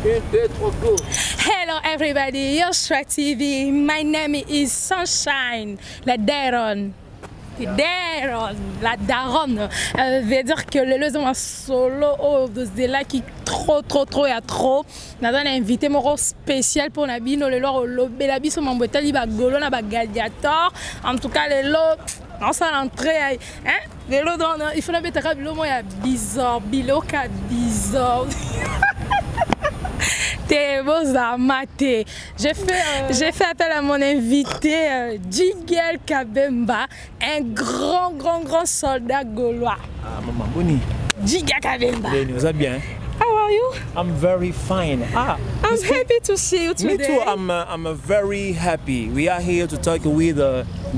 Hello everybody, Yoshua TV. My name is Sunshine, la daronne. La daronne. Veut dire que le leçon solo de là qui trop y a trop. Nous avons invité mon rôle spécial pour Nabino le loro lobé la biso mon botel ba golo na ba gladiator. En tout cas le lot on s'en entrée hein le lot il faut mettre le mot ya bizarre biloka bizarre. T'es beau à mater. J'ai fait appel à mon invité Jigel Kabemba, un grand soldat gaulois. Ah, maman Boni. Jigel Kabemba. Vous allez bien? How are you? I'm very fine. I'm happy to see you today. Me too. I'm very happy. We are here to talk with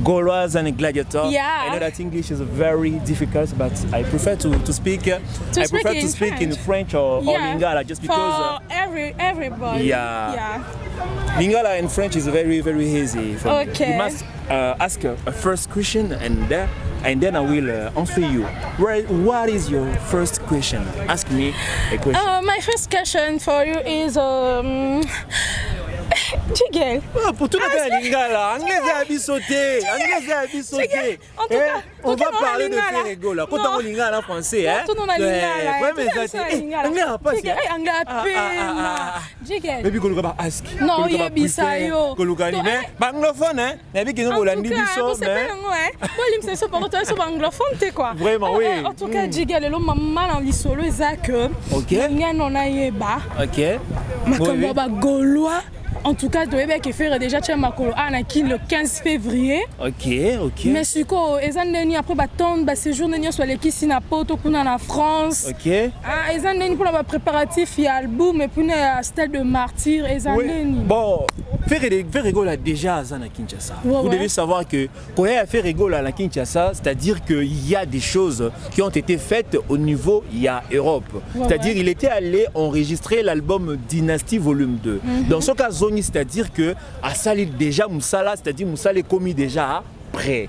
Gaulois and Gladiator. Yeah. I know that English is very difficult, but I prefer to speak. To speak in French or Lingala, just because. For everybody. Yeah. Lingala in French is very easy. For me. You must ask a first question and then I will answer you. What is your first question? Ask me a question. My first question for you is Jigel. Pour tout le monde, Lingala, anglais a bisauté. En tout cas, on va parler de Ferrego là. Quand on Lingala français, hein? Tout le monde a Lingala. Ouais, mais ça anglais a pas. Jigel. Mais puis qu'on va ask. Non, il y a bisayo. Kolukani mais anglophone hein. Mais puis qu'on va l'andi biso mais. Moi lim c'est pour toi c'est anglophone t'es quoi. Vraiment oui. En tout cas Jigel le maman dans l'isolo ezak. OK. Ngana na yeba. OK. Makambo ba Gaulois. En tout cas, tu as fait déjà le 15 février. Ok. Mais si tu as après séjour sur l'équipe Sinapoto en France. Ok. Ils ont pour le préparatif il y a album et puis style de martyr. Bon, Ferrego là déjà à Kinshasa. Vous devez savoir que quand il y a Ferrego là à Kinshasa, c'est-à-dire qu'il y a des choses qui ont été faites au niveau il y a Europe. C'est-à-dire il était allé enregistrer l'album Dynasty Volume 2. Dans ce cas c'est-à-dire que à Sali déjà Moussala, c'est-à-dire Moussala est commis déjà prêt.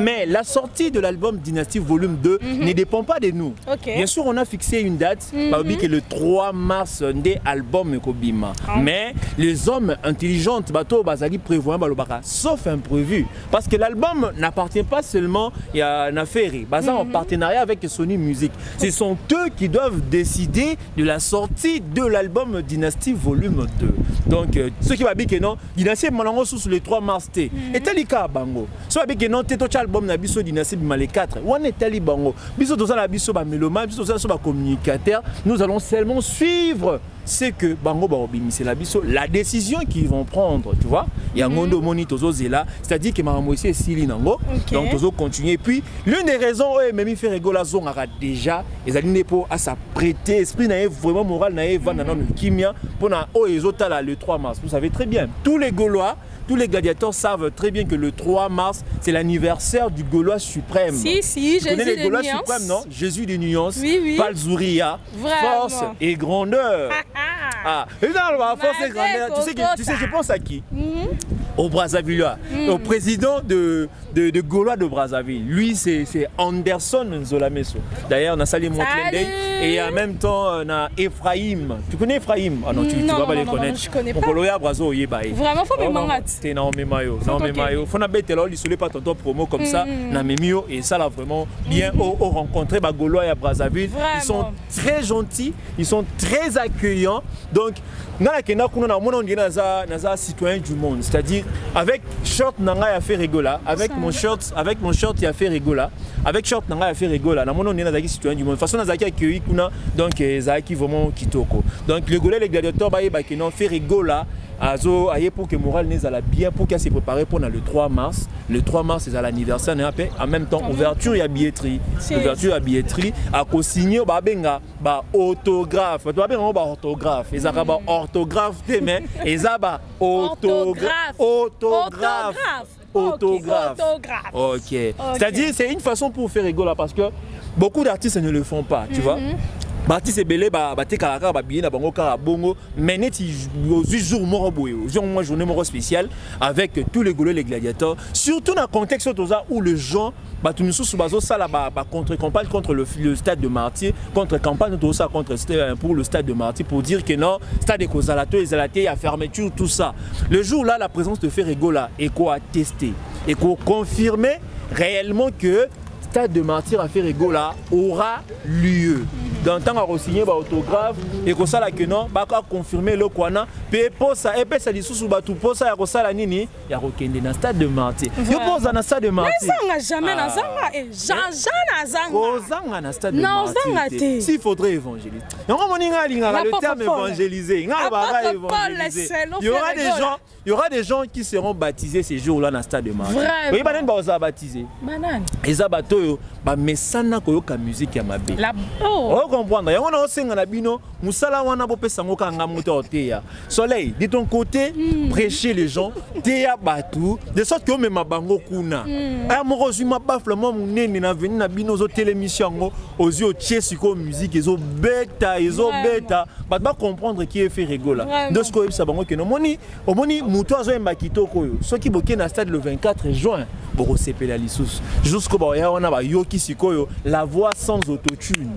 Mais la sortie de l'album Dynasty Volume 2 ne dépend pas de nous. Bien sûr, on a fixé une date, qui est le 3 mars des albums Kobima. Mais les hommes intelligents, bateau bazali prévoient sauf imprévu, parce que l'album n'appartient pas seulement à Naferi, en partenariat avec Sony Music. Ce sont eux qui doivent décider de la sortie de l'album Dynasty Volume 2. Donc, ceux qui va dire que non, Dynasty Manango sous le 3 mars et Talika Bango. Que non, tu album na biso Dynasty Bimale 4. On est tali bango. Biso to la biso ba mélomane, biso to ba communicateur. Nous allons seulement suivre ce que bango ba obimisi la biso, la décision qu'ils vont prendre, tu vois. Il y a ngondo moni tozo zela, c'est-à-dire que maman aussi sili nango. Donc tozo continuer. Puis l'une des raisons même Ferrego la zone a déjà les aligner pour à s'apprêter esprit na vraiment moral na va na kimia pour na ezotala le 3 mars. Vous savez très bien, tous les Gaulois, tous les gladiateurs savent très bien que le 3 mars, c'est l'anniversaire du Gaulois suprême. Si, Jésus connais les Gaulois des nuances. suprêmes, non? Jésus des nuances, oui. Palzouria, force et grandeur. Et dans la force et grandeur, tu sais, je pense à qui? Au Brazzaville, au président de Gaulois de Brazzaville. Lui, c'est Anderson Nzolameso. D'ailleurs, on a salué Montlendey et en même temps, on a Ephraim. Tu connais Ephraim? Ah non, tu ne vas pas les connaître. Non, je connais pas. Vraiment, faut me mangat. C'est énormément. Faut n'abêter là, il ne pas ton promo comme ça. Et ça, là, vraiment, bien au rencontrer Gaulois à Brazzaville. Ils sont très gentils, ils sont très accueillants. Donc, on est citoyen du monde. C'est-à-dire, avec short nanga ya Ferrego là, avec mon short ya Ferrego là, avec short nanga ya Ferrego là, on est citoyen du monde. De toute façon, on a accueilli kuna, donc Zaki vraiment kitoko. Donc le Gaulois les gladiateurs non Ferrego là. Pour que moral n'est à bien pour qu'elle se prépare pour le 3 mars. Le 3 mars c'est à l'anniversaire en même temps ouverture et billetterie. Ouverture et billetterie à co-signer autographe. Tu vas bien orthographe. Ils ont orthographe mais ils ont autographe. Ok. C'est-à-dire c'est une façon pour faire rigoler parce que beaucoup d'artistes ne le font pas, tu vois. Bati c'est belé te karaka ba bien na bango kara bongo mais neti jour moro boyo jour journée moro spéciale avec tous les goulets les gladiateurs surtout dans le contexte où les gens tout nous sous bazo ça là contre campagne contre le stade de Martyr contre campagne tout ça contre pour le stade de Martyr pour dire que non stade de Kozalato et Zalaté a fermeture tout ça le jour là la présence de Ferrego là et quoi attester et quoi confirmer réellement que stade de Martyr à Ferrego là aura lieu. Dans le temps à re-signer l'autographe et que ça là que non, bah confirmer le quoi non, puis pour ça et puis ça dit sous bateau pour ça y a ça la nini, y a rekende dans stade de Martyr. Yo pose dans stade de Martyr. Mais ça n'a jamais na zanga et Jean zanga. Ozanga dans stade de Martyr. S'il faudrait évangéliser. On moninga linga le terme évangéliser. Nga ba évangéliser. Il y aura des gens qui seront baptisés ces jours-là dans le stade de Martyr. Oui, banen ba osa baptiser. Banan. Eza bato yo ba mesana koyoka musique ya mabe. Comprendre. Il y a un enseignement na bino, musala wana bo pesa ngo kanga moto teya. Soleil, de ton côté, prêcher les gens, teya batu, de sorte que même bango kuna. Ah mo rozuma bafle mo munene na veni na bino zo télémission ngo, ozio tchesiko musique ezo beta, ba comprendre qui est Ferrego là. De ce que ça bango que no moni, omoni muto azo emba kitoko yo. Ceux qui boké na stade le 24 juin, boro sepela lisusu. Jusqu'au ba ya wana ba yoki sikoyo, la voix sans autotune.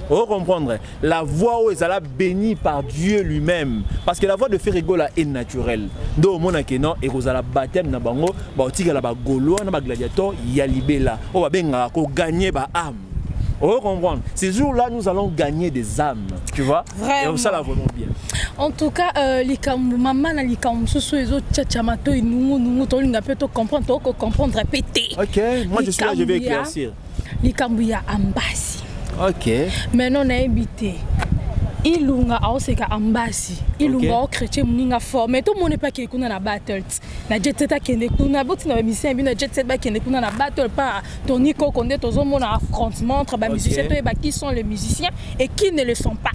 Vous comprendre la voix où elle est bénie par Dieu lui-même parce que la voix de Ferrego là est naturelle donc mon akeno et vous allez baptême na bango ba otika la ba gaulois na ba gladiateur ya libela on va benga ko gagner ba âme. Vous comprendre ces jours là nous allons gagner des âmes tu vois vraiment. Et ça la vraiment bien en tout cas maman na likambo soso ezo tchamato inungu to linga pe to comprendre répéter. OK moi je suis là je vais éclaircir likambo ya ambasi. OK. Maintenant on a invité. Ilunga aoseka ambasi. Ilunga o chrétien muninga formé. Tout le monde n'est pas qui kuna na battle. Na jet set akende kuna boti na musicien bino jet set ba kende kuna na battle pas Toniko Konde tozo mona affrontement entre ba musiciens to ba qui sont les musiciens et qui ne le sont pas.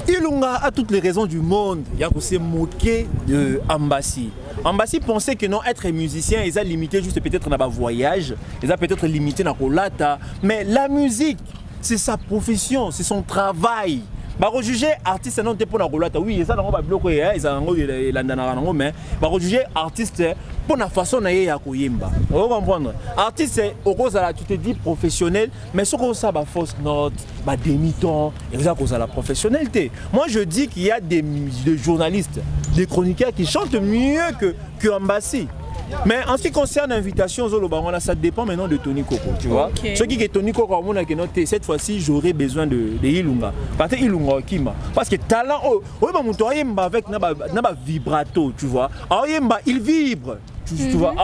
Ilunga a toutes les raisons du monde. Il y a qu'on s'est moqué de Ambassi. Ambassi pensait que non être musicien, ils ont limité juste peut-être dans un voyage, ils ont peut-être limité dans la mais la musique c'est sa profession, c'est son travail. Bah rejuger artiste non pour la roulette. Oui, ça dans ba bloqué ils ont landana mais bah rejuger artiste pour la façon na koyemba. Vous comprendre? Artiste au cause là tu te dis professionnel mais ce qu'on ça ba fausse note, ba demi-ton, exact cause la professionnalité. Moi je dis qu'il y a des journalistes, des chroniqueurs qui chantent mieux que Ambassi. Mais en ce qui concerne l'invitation, ça dépend maintenant de Tony Coco, tu vois. Ce qui est Tony Coco, cette fois-ci, j'aurais besoin de Ilunga. Parce que Ilunga parce que talent, avec un vibrato, tu vois. Il vibre. Tu vois,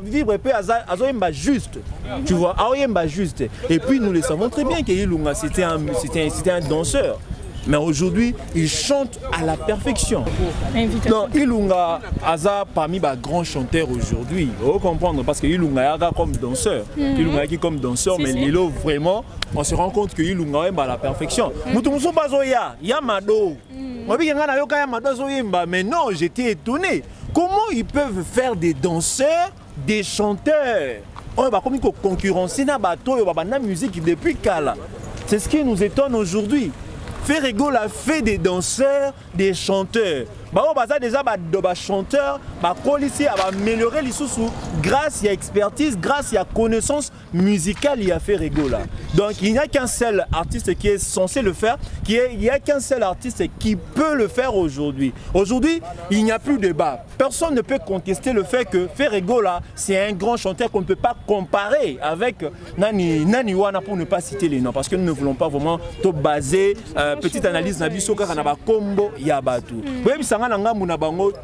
vivre et puis juste, tu vois, juste. Et puis nous le savons très bien que Ilunga c'était un danseur. Mais aujourd'hui, il chante à la perfection. Donc, Ilunga Aza parmi les grands chanteurs aujourd'hui. Vous comprenez parce que Ilunga Aza comme danseur. Ilunga qui comme danseur, mais Lilo vraiment, on se rend compte que Ilunga est à la perfection. Mutumso Bazoya, Yamado. Mais non, j'étais étonné. Comment ils peuvent faire des danseurs, des chanteurs? On va comme concurrencer na bateau, na musique depuis Kala. C'est ce qui nous étonne aujourd'hui. Ferrego a fait des danseurs, des chanteurs. Déjà des chanteurs, policiers va améliorer les sous grâce à expertise, grâce à connaissance musicale il y a Ferrego là. Donc il n'y a qu'un seul artiste qui est censé le faire, il n'y a qu'un seul artiste qui peut le faire aujourd'hui. Aujourd'hui, il n'y a plus de débat. Personne ne peut contester le fait que Ferrego là, c'est un grand chanteur qu'on ne peut pas comparer avec Nani Wana pour ne pas citer les noms parce que nous ne voulons pas vraiment tout baser petite analyse na biso kaka na ba combo ya batu.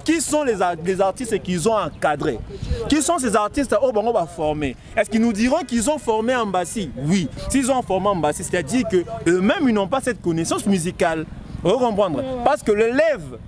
Qui sont les artistes qu'ils ont encadrés? Qui sont ces artistes au Bango va former? Est-ce qu'ils nous diront qu'ils ont formé Ambassi? Oui. S'ils ont formé Ambassi, c'est-à-dire qu'eux-mêmes ils n'ont pas cette connaissance musicale. Vous comprenez? Parce que l'élève,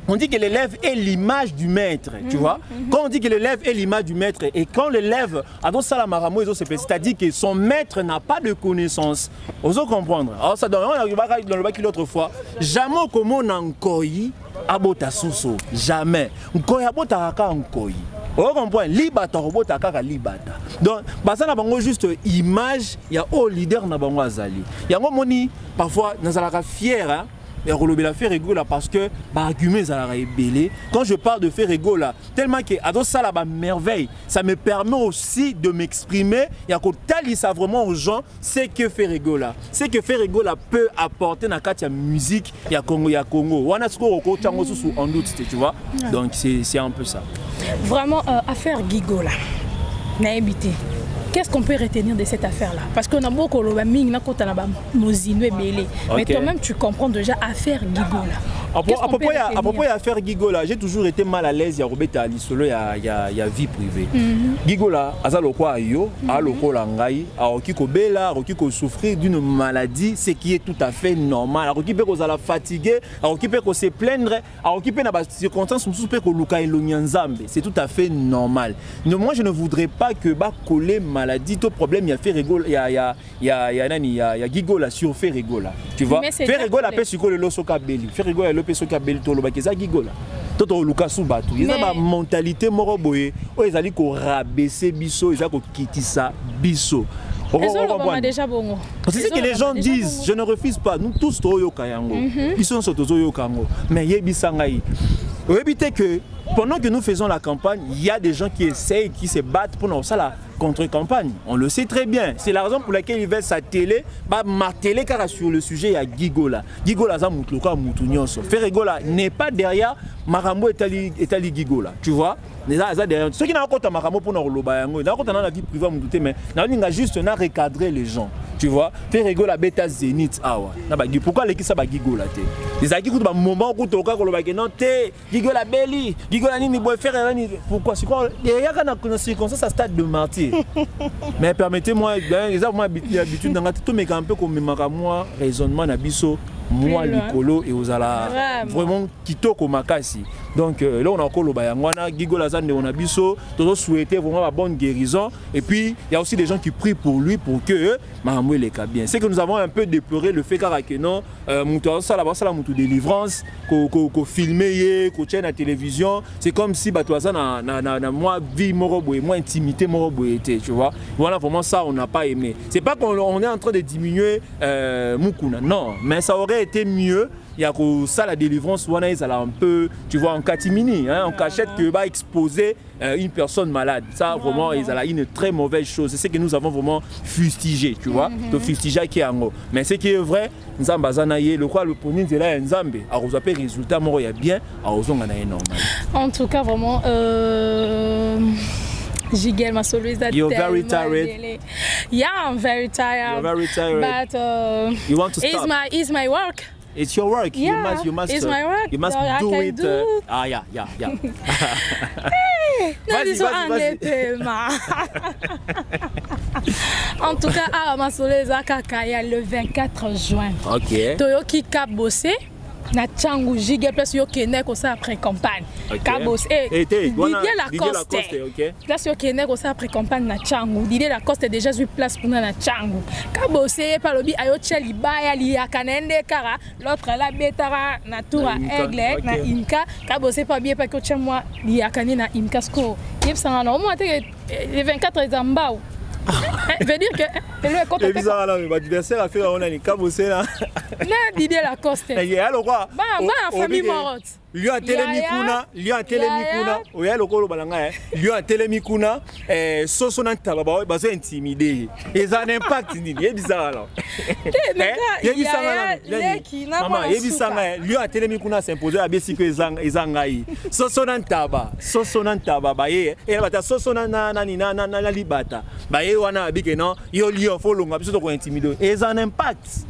on dit que l'élève est l'image du maître, tu vois. Quand on dit que l'élève est l'image du maître et quand l'élève a dans ça c'est-à-dire que son maître n'a pas de connaissance. Vous comprenez? Alors ça donne dans le bac l'autre fois, jamais comme on a nkoyi abota suso, jamais. Nkoyi abota kaka nkoyi. Vous comprenez? Libata robota kaka libata. Donc baza na bango juste image ya au leader na bango azali yango moni parfois nazalaka fier hein et relobela Ferregola parce que bah argument ça la ébélé quand je parle de Ferregola tellement que ado ça la merveille ça me permet aussi de m'exprimer et à côté ça vraiment aux gens c'est que Ferregola peut apporter na katia musique ya Congo wana siko ko tango sous en doute tu vois donc c'est un peu ça vraiment affaire Gigola na habité. Qu'est-ce qu'on peut retenir de cette affaire-là? Parce qu'on a beaucoup de choses, mais toi-même tu comprends déjà affaire Gigola. À propos de l'affaire Gigola, j'ai toujours été mal à l'aise. Il y a Robert Alisolo, il y a vie privée. Gigola, azaloko ayo, aloko langai, aokiko bela, aokiko souffrir d'une maladie, ce qui est tout à fait normal. Aokipe ko zala fatigué, aokipe ko se plaindre, aokipe na ba circonstances sous pe ko luka elonyanzambe. C'est tout à fait normal. Moi je ne voudrais pas que ba coller maladie, tout problème il y a Ferregola, il y a Gigola sur Ferregola. Tu vois? Ferregola peut sur le losoka beli. Ferregola le peso ka beli to lo ba keza Gigola. Toto luka sou batu. Ils ont ma mentalité moro boye. O ezali ko rabaisser biso, ezali ko kitisa biso. C'est ce que les gens disent, je ne refuse pas. Nous tous toyo kayango. Ils sont sotozo kango. Mais yebisangai. Évitez que pendant que nous faisons la campagne, il y a des gens qui essayent, qui se battent pour nous ça la contre-campagne. On le sait très bien. C'est la raison pour laquelle il veut sa télé, marteler car sur le sujet il y a Gigola. Gigola za mutloka mutunyoso. Ferregola n'est pas derrière Marambo etali Gigola. Tu vois? Ceux qui n'ont pas Marambo pour nous loba yango, n'ont pas la vie privée à douter mais n'a juste n'a recadrer les gens. Tu vois? Ferregola beta Zénith awa. Pourquoi l'équipe ça ba Gigola té? Les acquis coup moment où toka ko loba non té Gigola beli, Gigola ni boy faire ni pourquoi c'est quoi? Il y a une circonstance à stade de martyr. Mais permettez-moi, les moi habitude dans tout mais un peu comme moi raisonnement na biso moi likolo et aux ala vraiment kitoko makasi. Donc là on a encore le bayangwana Gigola zande on a biso toujours souhaiter vraiment la bonne guérison et puis il y a aussi des gens qui prient pour lui pour que Mahamou les cas bien. C'est que nous avons un peu déploré le fait que non muto ça là-bas ça la muto délivrance ko filmer ko chaîne à télévision, c'est comme si batoisa na moi vie morobo et moi intimité morobo était, tu vois. Voilà vraiment ça on n'a pas aimé. C'est pas qu'on est en train de diminuer Mukuna, non, mais ça aurait été mieux. Il y a ça la délivrance, ils un peu, tu vois, en catimini, hein, en cachette que va exposer une personne malade. Ça vraiment, ils ont une très mauvaise chose. C'est ce que nous avons vraiment fustigé, tu vois, le fustigé qui est en haut. Mais ce qui est vrai, le quoi le pony de là, Nzambe, à résultat, il y a bien, à normal. En tout cas, vraiment. Jigel, my soul is that you're very tired. Yeah, I'm very tired. You're very tired. But you want to stop? It's my work. It's your work. Yeah, you must. It's my work. You must so do it. Yeah. En tout cas, ma soul is le 24 juin. Ok. Toyoki ka bossé. Na Tchangou Jigel place yo kene ko ça après campagne Kabos Didier Lacoste place yo kene ko ça après campagne na Tchangou Didier Lacoste déjà eu place pour na Tchangou Kabos par lobi ayo cheli baya li akanende kara l'autre la betara na tour aigle na Imka Kabos pas bien pas que chez moi li akani na Imka sko yep ça na au moins les 24 zambao veut dire que le côté c'est bizarre là mais adversaire a fait on a ni Kabosé là là Didier Lacoste et alors quoi famille Morot lui a télémikuna oya lokolo balanga lui a télémikuna soso na tababa bazo intimider et ça n'impact ni c'est bizarre là maman yebisanga lui a télémikuna s'imposer à besiko ezangai soso na taba ba ye et bata soso na libata ba ye wana abike non yo lion folonga biso to ko intimider et ça n'impact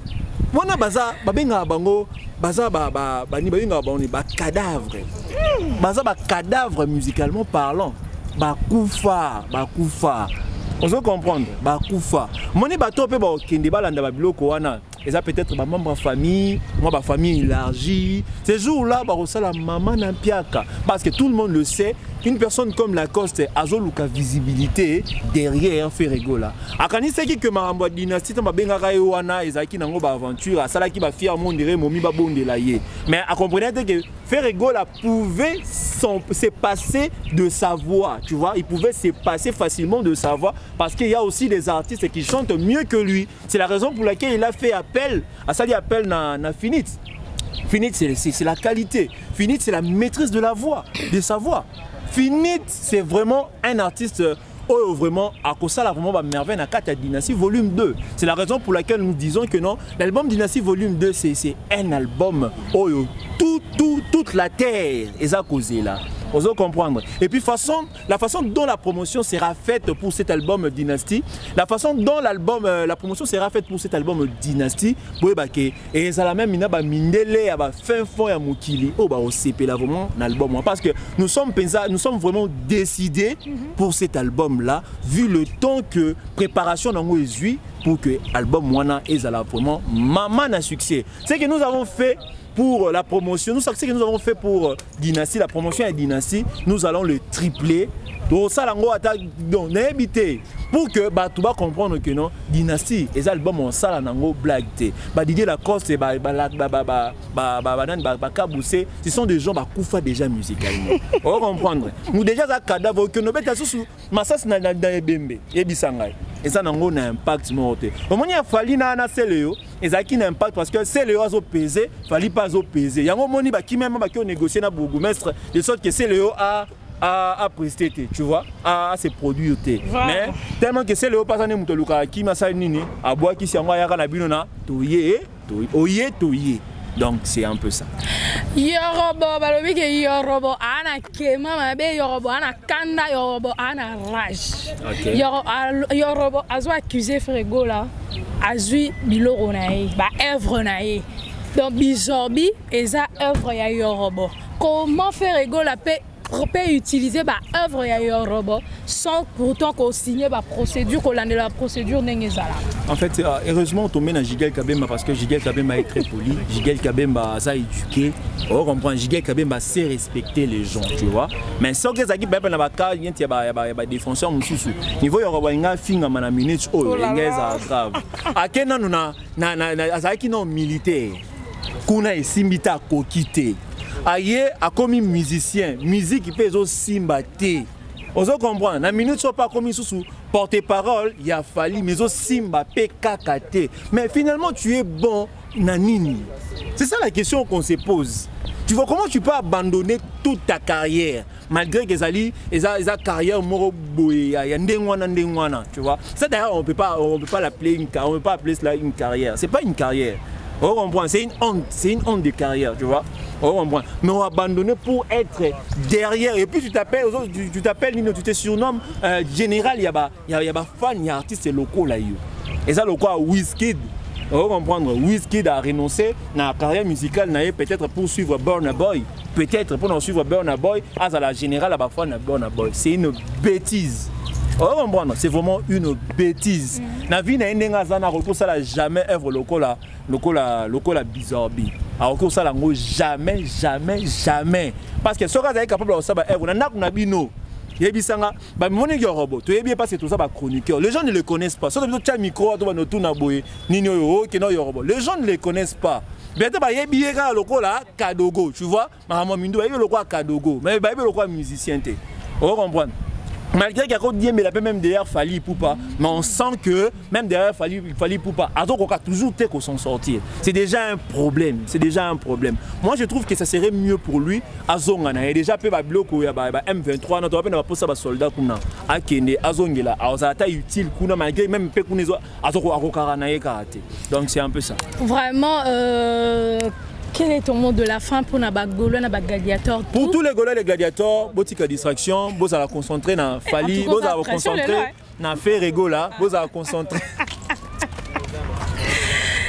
wana baza babenga bango baza bani babenga boni ba cadavre baza ba cadavre musicalement parlant ba kufa on veut comprendre ba kufa moni bato pe ba kende balanda ba biloko wana et ça peut-être ma membre famille moi ma famille élargie ces jours-là ba rosala maman na piaka parce que tout le monde le sait. Une personne comme Lacoste a zoluka visibilité derrière Ferregola. Akani seki que Marambo dynastie ta bengaka wana ezaki nango ba aventure asala ki ba fier mondire momi ba bondela ye. Mais a comprendre que Ferregola pouvait se passer de sa voix, tu vois, il pouvait se passer facilement de sa voix parce qu'il y a aussi des artistes qui chantent mieux que lui. C'est la raison pour laquelle il a fait appel, à ça dit appel na Finit. Finit, c'est la qualité. Finit, c'est la maîtrise de la voix, de sa voix. Finit, c'est vraiment un artiste vraiment à cause ça, vraiment merveille na Kata Dynasty volume 2. C'est la raison pour laquelle nous disons que non, l'album Dynasty volume 2 c'est un album toute la terre est à causer là. Vous allez comprendre. Et puis la façon dont la promotion sera faite pour cet album Dynasty, la façon dont la promotion sera faite pour cet album Dynasty, et ça la même mindele fin fond ya mukili au CP là vraiment l'album parce que nous sommes vraiment décidés pour cet album là vu le temps que préparation dans est pour que l'album Wana est vraiment maman à succès. C'est que nous avons fait pour la promotion, nous savons que nous avons fait pour Dynasty, la promotion est Dynasty, nous allons le tripler. Donc ça pour que tu vas comprendre que non Dynasty les albums on ça nango blague Didier Lacoste ce sont des gens qui déjà musicalement. On va comprendre. Nous déjà ça cadavre que nous bêta sous massas na ebembe ebisangai. Et ça nango na impact monté. Au moment il fallait na Céléo et ça qui n'a impact parce que Céléo a pesé, fallait pas peser. Yango moni ba qui même ba qui négocier na bourgmestre de sorte que Céléo a presté, tu vois, à se produire. Mais tellement que c'est le passé de Luka qui m'a dit nini, à boire qui s'est envoyé à la binona, toye. Donc c'est un peu ça. Yorobo, balobi ke Yorobo, ana kema mabe Yorobo, ana kanda Yorobo, ana rage. Yorobo, azo accusé Ferregola, azui biloro nae, ba œuvre nae. Donc Bizorbi, eza œuvre ya Yorobo. Comment Ferregola peut utiliser ma œuvre ya Yorobo sans pourtant qu'on signe la procédure, qu'on ait la procédure n'engezala. En fait, heureusement on mène à Jigel Kabemba parce que Jigel Kabemba est très poli. Jigel Kabemba a éduqué. On comprend Jigel Kabemba sait respecter les gens, tu vois. Mais sans que ça qui peut na cas, il y a des défenseurs mususu. Niveau Yorobo inga finga mana minute oh ngeza grave. Akena na azaki non militaire. Kuna esimbita kokite. Aïe a commis musicien, musique qui peut simba té. On comprend, na minute soit pas commis sous porte-parole, il a fallu mais simba PKKT. Mais finalement tu es bon nanini. C'est ça la question qu'on se pose. Tu vois comment tu peux abandonner toute ta carrière malgré que esa carrière moro boye ya ndengwana, tu vois. Ça d'ailleurs on peut pas l'appeler une carrière, c'est pas une carrière. On comprend, c'est une honte de carrière, tu vois. On comprend. Mais on a abandonné pour être derrière. Et puis tu t'appelles, tu te surnommes général, il y a fan, il y a artistes locaux là. Et ça, le quoi, Wizkid. On va comprendre, Wizkid a renoncé à la carrière musicale, peut-être pour suivre Burna Boy. Peut-être pour suivre Burna Boy, à la générale, à la fan Burna Boy. C'est une bêtise. C'est vraiment une bêtise. Na vie na ndenga zana recours ça la jamais œuvre lokola Bizorbi. A recours ça la jamais. Parce que ce gars est capable de ça ba œuvre na bino. Yebisanga ba moni Yorobo. Tu bien parce que tout ça ba chroniqueur. Les gens ne le connaissent pas. Sauf que tu as micro to ba no tuna boye. Nini yo ke no Yorobo. Les gens ne le connaissent pas. Bientôt ba yebiera lokola Kadogo, tu vois? Maman Mindo ba lokola Kadogo. Mais ba lokola musicien té. On comprend. Malgré qu'il y a encore bien, mais la même derrière Fali Poupa, mais on sent que même derrière Fali Poupa, on a toujours été qu'on s'en sortir. C'est déjà un problème. Moi, je trouve que ça serait mieux pour lui. Azongana, il y a déjà peu de blocs où il y a M23, notre appel n'a pas ça soldat comme ça. Akene, Azongela, ça a été utile malgré même peu qu'on est donc c'est un peu ça. Vraiment. Quel est ton mot de la fin pour les gladiateurs? Pour tous les Gaulois et les gladiateurs, botika distraction, vous allez concentrer dans Fali, vous allez concentrer dans Ferregola, vous allez concentrer.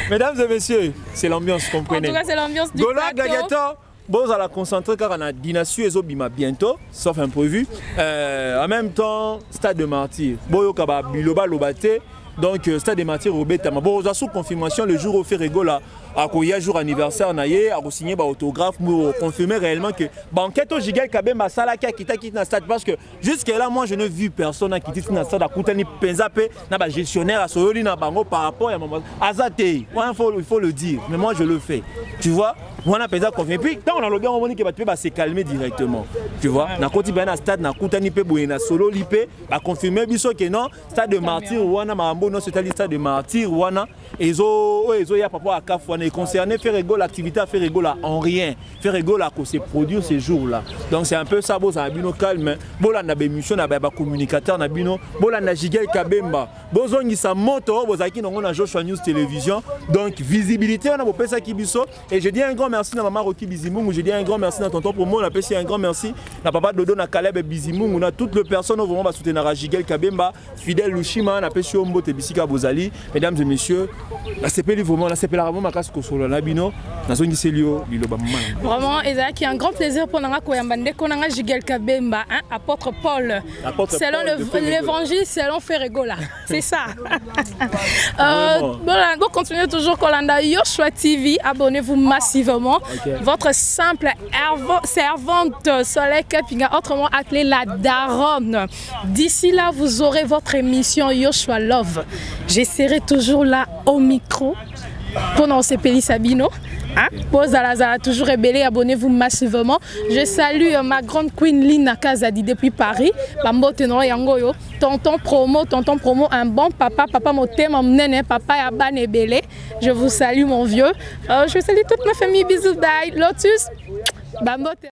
Mesdames et messieurs, c'est l'ambiance, comprenez. En tout cas, c'est l'ambiance du Gaulois gladiateurs, vous allez concentrer car on a Dynasty et Zobima bientôt, sauf imprévu. En même temps, Stade de Martyr. Boyo Kaba Biloba Lobate. Donc stade de Martyr Robeta. Bon, sous confirmation le jour où Ferrego là, à quoi jour anniversaire naïe, a signé un autographe pour confirmer réellement que banquette au Jigel Kabemba Sala qui a quitté le stade parce que jusqu'à là moi je n'ai vu personne qui quitte le stade à Koutani Penzape n'a pas gestionnaire à Soyoli n'a pas par rapport à maman Azate. Il faut le dire, mais moi je le fais. Tu vois? On a pensé confirmer. Puis quand on a le bien on dit que tu vas se calmer directement. Tu vois? Na koti bana stade na Koutani pe boyena solo lipe ba confirmer biso que non stade de Martyr wana mambo non c'est stade de Martyr wana ezo ya papa à Kafouane concerné Ferrego l'activité à Ferrego là en rien. Ferrego là que se produire ces jours là. Donc c'est un peu ça boza bino calme. Bola na émission na ba communicateur na bino, bola na Jigel Kabemba. Bozongi sa moto bozaki non na Joshua News Télévision. Donc visibilité on a beau pesa kibiso et je dis un grand merci à maman Rocky Bizimungu, je dis un grand merci à tonton Promo, on appelle un grand merci à papa Dodo na Caleb Bizimungu, on a toutes les personnes qui vont soutenir à Jigel Kabemba, Fidèle Lushima, on appelle Ombo Tebisika Bozali, mesdames et messieurs, la CPL vraiment, la CPL vraiment ma casse Kosolo Labino, na zone Selio, Liloba Maman. Vraiment, Ezaki, un grand plaisir pour Nanga Koyambande, Konanga Jigel Kabemba, apôtre Paul. Selon l'évangile, selon Ferrego là, c'est ça. Bon, continuez toujours Kolanda Yoshua TV, abonnez-vous massivement. Okay. Votre simple servante Soleil Kapinga, autrement appelée la Daronne. D'ici là, vous aurez votre émission Yoshua Love. Je serai toujours là au micro pendant ces Péli Sabino. Hein? Pose à la toujours rebellé, abonnez-vous massivement. Je salue ma grande queen Lina Kazadi depuis Paris. Tonton Promo, un bon papa, papa motem, mon nene, papa Yaban et Belé. Je vous salue mon vieux. Je salue toute ma famille, bisous, bye. Lotus, Bambote.